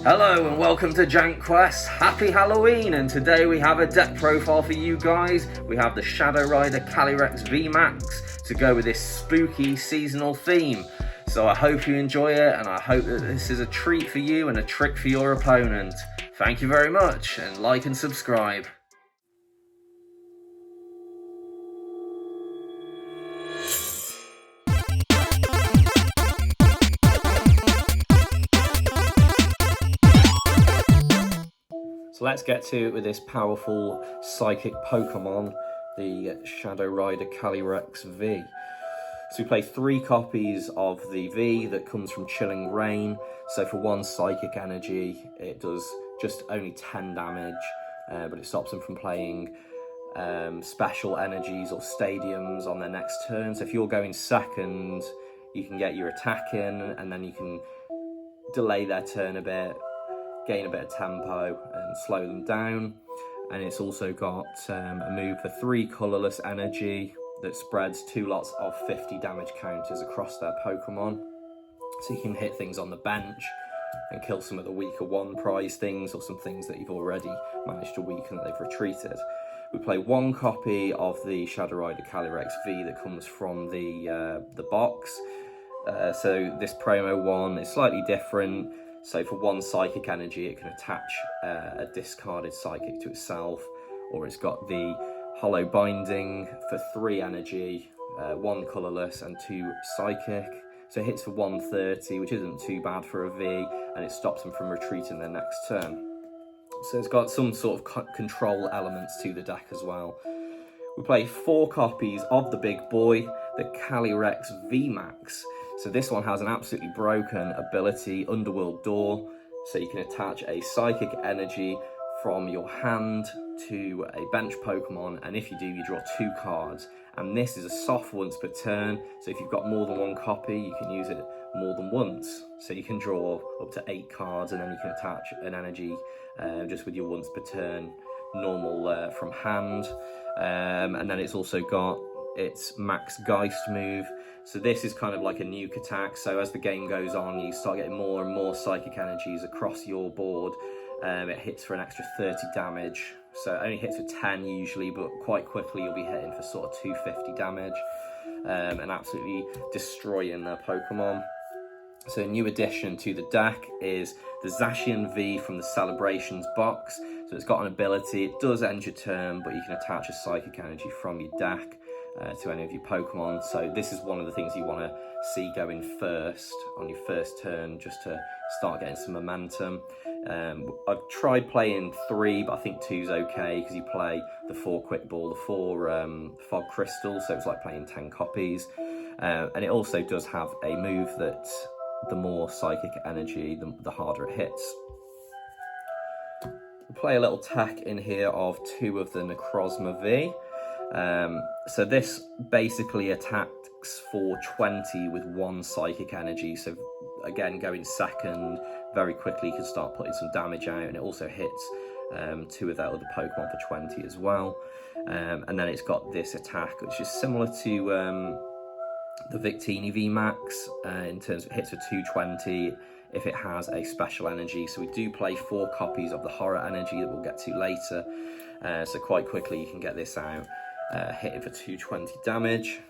Hello and welcome to Jank Quest. Happy Halloween, and today we have a deck profile for you guys. We have the Shadow Rider Calyrex Vmax to go with this spooky seasonal theme. So I hope you enjoy it, and I hope that this is a treat for you and a trick for your opponent. Thank you very much, and like and subscribe. So let's get to it with this powerful psychic Pokemon, the Shadow Rider Calyrex V. So we play 3 copies of the V that comes from Chilling Reign. So for 1 psychic energy, it does just only 10 damage, but it stops them from playing special energies or stadiums on their next turn. So if you're going second, you can get your attack in, and then you can delay their turn a bit, gain a bit of tempo and slow them down. And it's also got a move for 3 colourless energy that spreads 2 lots of 50 damage counters across their Pokemon. So you can hit things on the bench and kill some of the weaker 1 prize things, or some things that you've already managed to weaken that they've retreated. We play 1 copy of the Shadow Rider Calyrex V that comes from the box. So this promo one is slightly different. So for 1 psychic energy, it can attach a discarded psychic to itself, or it's got the hollow binding for 3 energy, 1 colourless and 2 psychic. So it hits for 130, which isn't too bad for a V, and it stops them from retreating their next turn. So it's got some sort of control elements to the deck as well. We play 4 copies of the big boy, the Calyrex Vmax. So this one has an absolutely broken ability, Underworld Door. So you can attach a psychic energy from your hand to a bench Pokemon, and if you do, you draw 2 cards. And this is a soft once per turn, so if you've got more than 1 copy, you can use it more than once. So you can draw up to 8 cards, and then you can attach an energy just with your once per turn normal from hand. And then it's also got its Max Geist move. So this is kind of like a nuke attack. So as the game goes on, you start getting more and more psychic energies across your board. It hits for an extra 30 damage. So it only hits for 10 usually, but quite quickly you'll be hitting for sort of 250 damage and absolutely destroying their Pokemon. So a new addition to the deck is the Zacian V from the Celebrations box. So it's got an ability, it does end your turn, but you can attach a psychic energy from your deck to any of your Pokemon. So this is one of the things you want to see going first on your first turn, just to start getting some momentum. I've tried playing 3, but I think 2's okay, because you play the 4 Quick Ball, the 4 Fog Crystal, so it's like playing 10 copies. And it also does have a move that the more psychic energy, the harder it hits. We play a little tech in here of 2 of the Necrozma V. So this basically attacks for 20 with 1 psychic energy. So again, going second, very quickly you can start putting some damage out, and it also hits 2 of their other Pokemon for 20 as well. And then it's got this attack, which is similar to the Victini Vmax in terms of hits for 220 if it has a special energy. So we do play 4 copies of the horror energy that we'll get to later. So quite quickly you can get this out, hitting for 220 damage.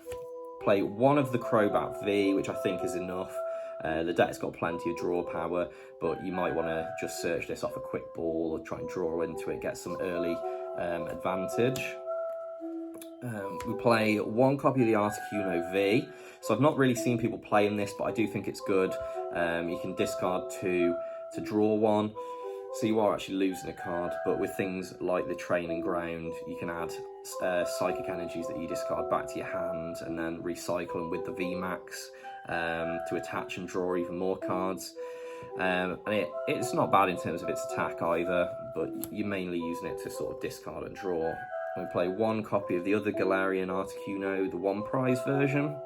Play 1 of the Crobat V, which I think is enough. The deck's got plenty of draw power, but you might want to just search this off a Quick Ball or try and draw into it, get some early advantage. We play 1 copy of the Articuno V. So I've not really seen people playing this, but I do think it's good. You can discard 2 to draw 1. So you are actually losing a card, but with things like the Training Ground, you can add psychic energies that you discard back to your hand, and then recycle them with the Vmax to attach and draw even more cards. And it's not bad in terms of its attack either, but you're mainly using it to sort of discard and draw. And we play 1 copy of the other Galarian Articuno, the 1 prize version.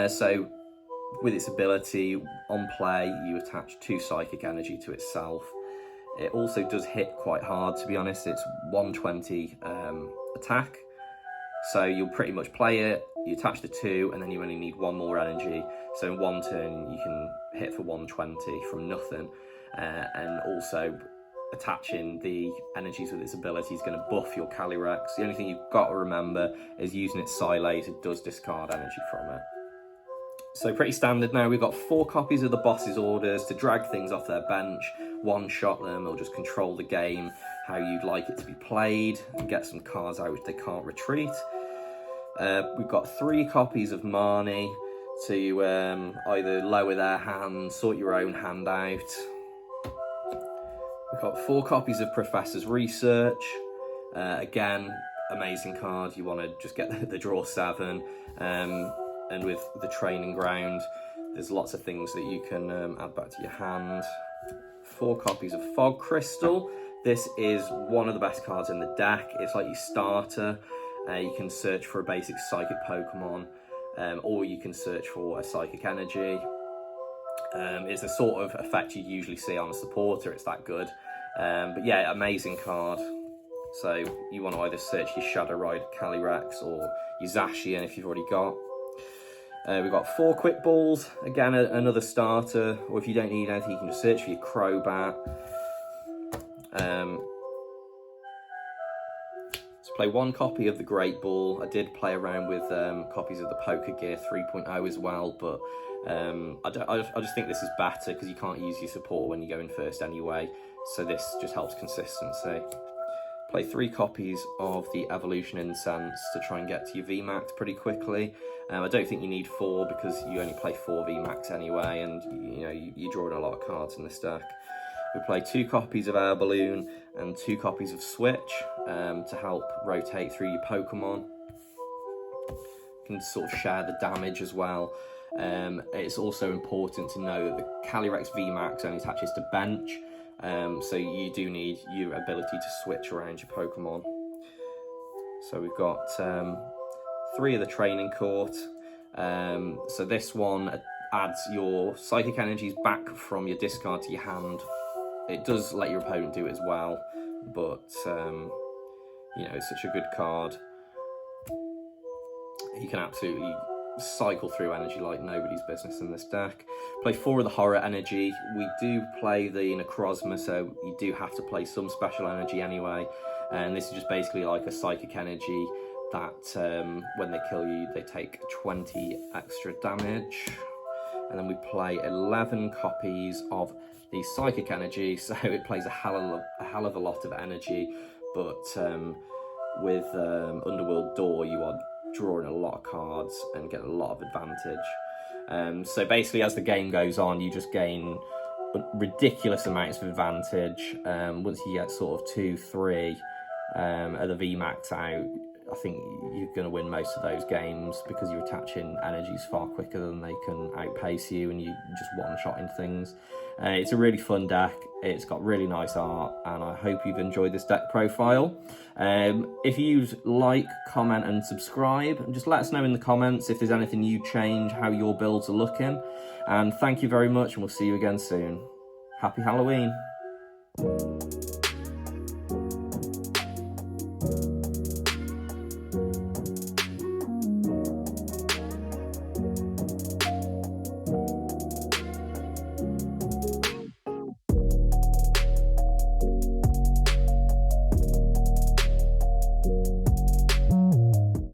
So with its ability, on play, you attach 2 psychic energy to itself. It also does hit quite hard, to be honest. It's 120 attack. So you'll pretty much play it, you attach the 2, and then you only need 1 more energy. So in 1 turn, you can hit for 120 from nothing. and also attaching the energies with its ability is going to buff your Calyrex. The only thing you've got to remember is using its Psy Laser does discard energy from it. So pretty standard now. We've got 4 copies of the boss's orders to drag things off their bench, one-shot them, or just control the game how you'd like it to be played, and get some cards out which they can't retreat. We've got 3 copies of Marnie to either lower their hand, sort your own hand out. We've got 4 copies of Professor's Research. Again, amazing card. You want to just get the draw 7. And with the Training Ground, there's lots of things that you can add back to your hand. 4 copies of Fog Crystal. This is one of the best cards in the deck. It's like your starter. You can search for a basic Psychic Pokemon, or you can search for a Psychic Energy. It's the sort of effect you usually see on a supporter, it's that good. But yeah, amazing card. So you want to either search your Shadow Rider Calyrex or your Zacian if you've already got. We've got 4 Quick Balls, again another starter, or if you don't need anything you can just search for your Crobat. So play 1 copy of the Great Ball. I did play around with copies of the Poker Gear 3.0 as well, but I just think this is better because you can't use your support when you go in first anyway, so this just helps consistency. Play 3 copies of the Evolution Incense to try and get to your Vmax pretty quickly. I don't think you need 4 because you only play 4 Vmax anyway, and you know you're drawing a lot of cards in this deck. We play 2 copies of Air Balloon and 2 copies of Switch to help rotate through your Pokemon. You can sort of share the damage as well. It's also important to know that the Calyrex Vmax only attaches to bench, so you do need your ability to switch around your Pokemon. So we've got 3 of the Training Court. So this one adds your Psychic Energies back from your discard to your hand. It does let your opponent do it as well, but you know, it's such a good card. You can absolutely cycle through energy like nobody's business in this deck. Play 4 of the Horror Energy. We do play the Necrozma, so you do have to play some special energy anyway, and this is just basically like a Psychic Energy that when they kill you they take 20 extra damage. And then we play 11 copies of the Psychic Energy, so it plays a hell of a lot of energy, but with Underworld Door you are drawing a lot of cards and get a lot of advantage. So basically as the game goes on you just gain ridiculous amounts of advantage. Once you get sort of 2-3 of the Vmax out, I think you're going to win most of those games because you're attaching energies far quicker than they can outpace you, and you just one-shotting things. It's a really fun deck. It's got really nice art, and I hope you've enjoyed this deck profile. If you'd like, comment and subscribe, and just let us know in the comments if there's anything you change, how your builds are looking. And thank you very much, and we'll see you again soon. Happy Halloween.